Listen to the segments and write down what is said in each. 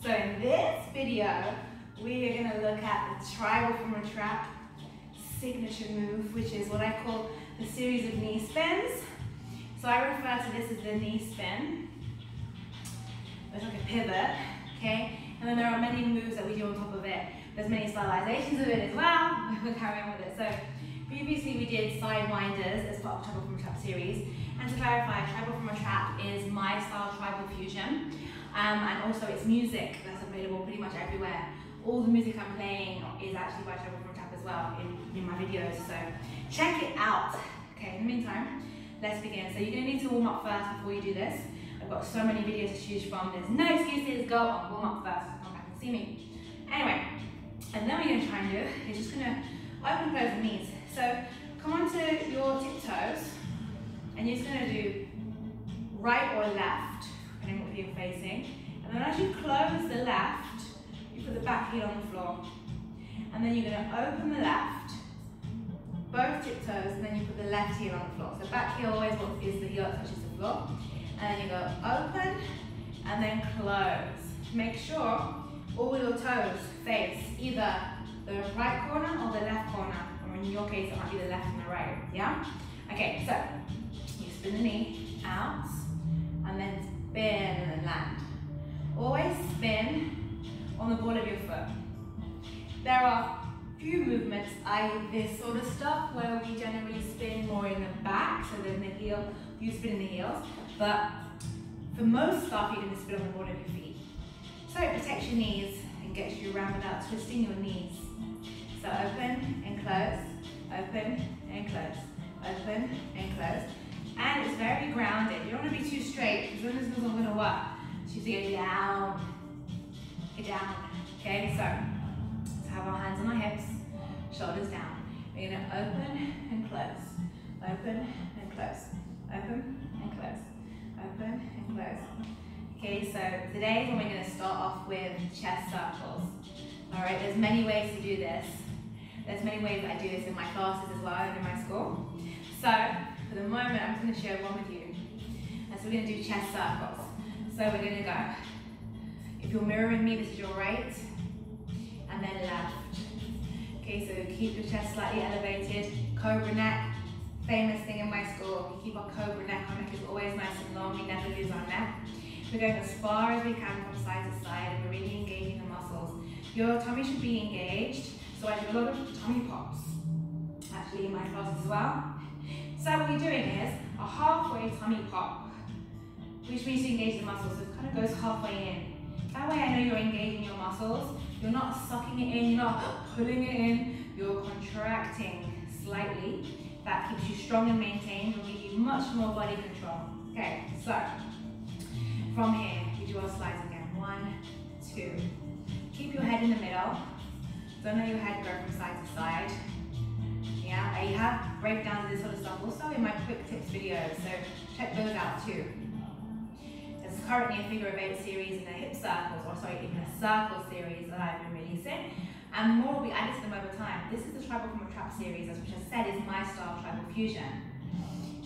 So in this video, we are gonna look at the tribal from a trap signature move, which is what I call the series of knee spins. So I refer to this as the knee spin. It's like a pivot, okay? And then there are many moves that we do on top of it. There's many stylizations of it as well. We'll carry on with it. So previously we did sidewinders as part of Tribal from a Trap series. And to clarify, Tribal from a Trap is my style tribal fusion. And also it's music that's available pretty much everywhere. All the music I'm playing is actually by Tribal from a Trap as well in my videos. So check it out. Okay, in the meantime, let's begin. So you're gonna need to warm up first before you do this. I've got so many videos to choose from. There's no excuses. Go on, warm up first. Come back and see me. Anyway, and then what you're gonna try and do is just gonna open and close the knees. So come onto your tiptoes, and you're just gonna do right or left, depending on what you're facing. And then as you close the left, you put the back heel on the floor. And then you're gonna open the left, both tiptoes, and then you put the left heel on the floor. So back heel always is the heel that touches the floor. And then you go open and then close. Make sure all your toes face either the right corner or the left corner, or in your case it might be the left and the right, yeah? Okay, so you spin the knee out and then spin and then land. Always spin on the ball of your foot. There are few movements, i.e. this sort of stuff, where we generally spin more in the back, so then the heel, you spin in the heels. But for most stuff, you're going to spin on the ball of your feet. So it protects your knees and gets you around without twisting your knees. So open and close, open and close, open and close. And it's very grounded. You don't want to be too straight because then this isn't going to work. So you have to go down, okay? So let's have our hands on our hips, shoulders down. We're going to open and close, open and close, open and close. Open and close. Okay, so today we're going to start off with chest circles. All right, there's many ways to do this. There's many ways that I do this in my classes as well and in my school. So for the moment, I'm going to share one with you. And so we're going to do chest circles. So we're going to go. If you're mirroring me, this is your right and then left. Okay, so keep your chest slightly elevated. Cobra neck. Famous thing in my school, we keep our cobra neck. Our neck is always nice and long, we never lose our neck. We're going as far as we can from side to side, and we're really engaging the muscles. Your tummy should be engaged, so I do a lot of tummy pops, actually in my class as well. So what you're doing is a halfway tummy pop, which means to engage the muscles, so it kind of goes halfway in. That way I know you're engaging your muscles, you're not sucking it in, you're not pulling it in, you're contracting slightly. That keeps you strong and maintained, will give you much more body control. Okay, so from here, we do our slides again. 1, 2. Keep your head in the middle. Don't let your head go from side to side. Yeah, I have breakdowns of this sort of stuff also in my quick tips videos, so check those out too. There's currently a figure of 8 series and a hip circles, or sorry, even a circle series that I've been releasing. And more will be added to them over time. This is the Tribal from a Trap series, which I said is my style tribal fusion.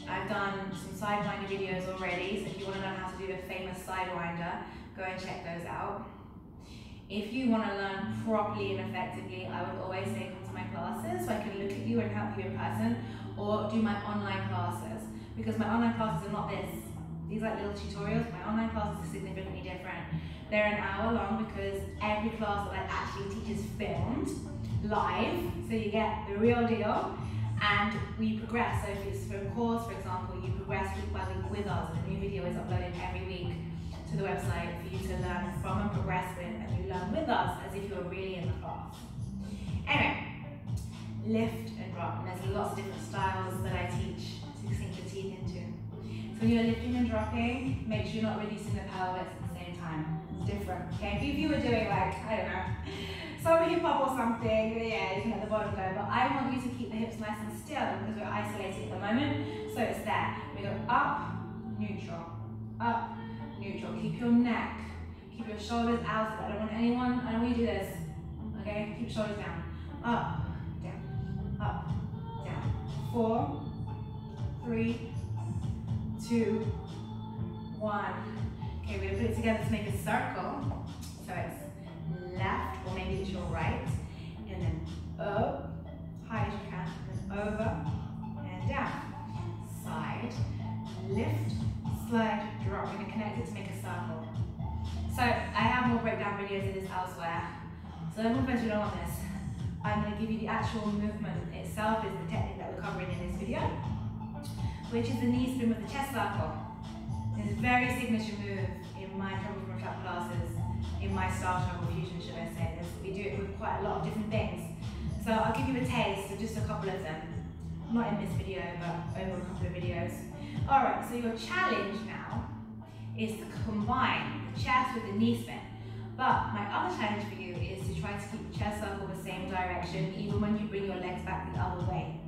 I've done some sidewinder videos already, so if you want to learn how to do the famous sidewinder, go and check those out. If you want to learn properly and effectively, I would always say come to my classes so I can look at you and help you in person, or do my online classes, because my online classes are not this. These are like little tutorials. My online classes are significantly different. They're an hour long because every class that I actually teach is filmed live, so you get the real deal, and we progress. So if it's for a course, for example, you progress week by week with us, and a new video is uploaded every week to the website for you to learn from and progress with, and you learn with us as if you were really in the class. Anyway, lift and drop, and there's lots of different styles that I teach to sink your teeth into. So when you're lifting and dropping, make sure you're not releasing the pelvis at the same time. It's different, okay? If you were doing like, I don't know, some hip hop or something, yeah, you can let the bottom go, but I want you to keep the hips nice and still because we're isolated at the moment, so it's there. We go up, neutral, up, neutral. Keep your neck, keep your shoulders out. I don't want anyone, I don't want you to do this, okay? Keep your shoulders down, up, down. 4, 3, 2, 1. Okay, we're gonna put it together to make a circle. So it's left, or maybe it's your right, and then up, high as you can, and then over and down. Side, lift, slide, drop. We're going to connect it to make a circle. So I have more breakdown videos of this elsewhere. So I'm going to do on this. I'm going to give you the actual movement itself is the technique that we're covering in this video, which is the knee spin with the chest circle. It's a very signature move in my treble from trap classes, in my style treble fusion, should I say. We do it with quite a lot of different things. So I'll give you a taste of just a couple of them. Not in this video, but over a couple of videos. Alright, so your challenge now is to combine the chest with the knee spin. But my other challenge for you is to try to keep the chest circle the same direction, even when you bring your legs back the other way.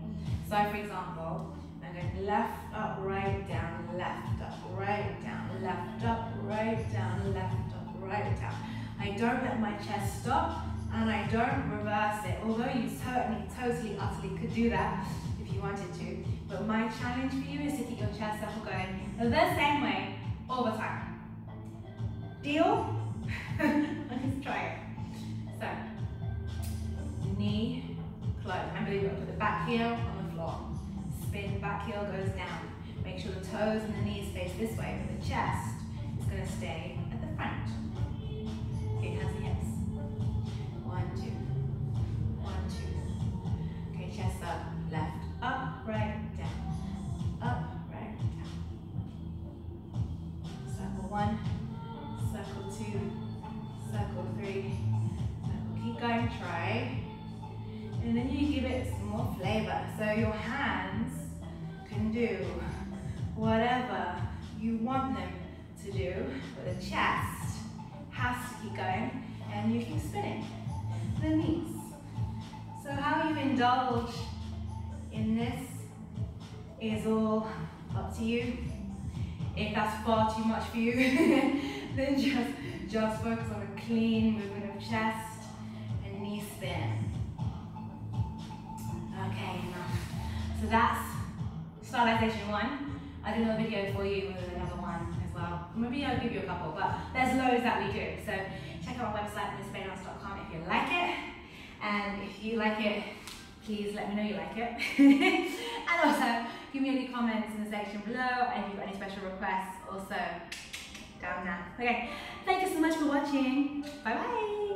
So for example, I'm going left, up, right, down, left, up, right, down, left, up, right, down, left, up, right, down. I don't let my chest stop, and I don't reverse it, although you certainly, totally, utterly could do that if you wanted to. But my challenge for you is to keep your chest circle going the same way all the time. Deal? Let's try it. So, knee, close. Remember, you've got to put the back heel on the floor. Spin, back heel goes down. Make sure the toes and the knees face this way, but the chest is going to stay at the front. Okay, hands and hips. 1, 2. 1, 2. Okay, chest up, left, up, right, down. Up, right, down. Circle 1, circle 2, circle 3, circle. Keep going, try. And then you give it some more flavor. So your hands can do whatever you want them to do, but the chest has to keep going, and you keep spinning. The knees. So how you indulge in this is all up to you. If that's far too much for you, then just focus on a clean movement of chest and knee spin. Okay, enough. So that's stylization 1. I did another video for you with another one as well. Maybe I'll give you a couple, but there's loads that we do. So check out our website, BellyDance.com, if you like it. And if you like it, please let me know you like it. And also, give me any comments in the section below, and if you've got any special requests, also down there. Okay, thank you so much for watching. Bye bye.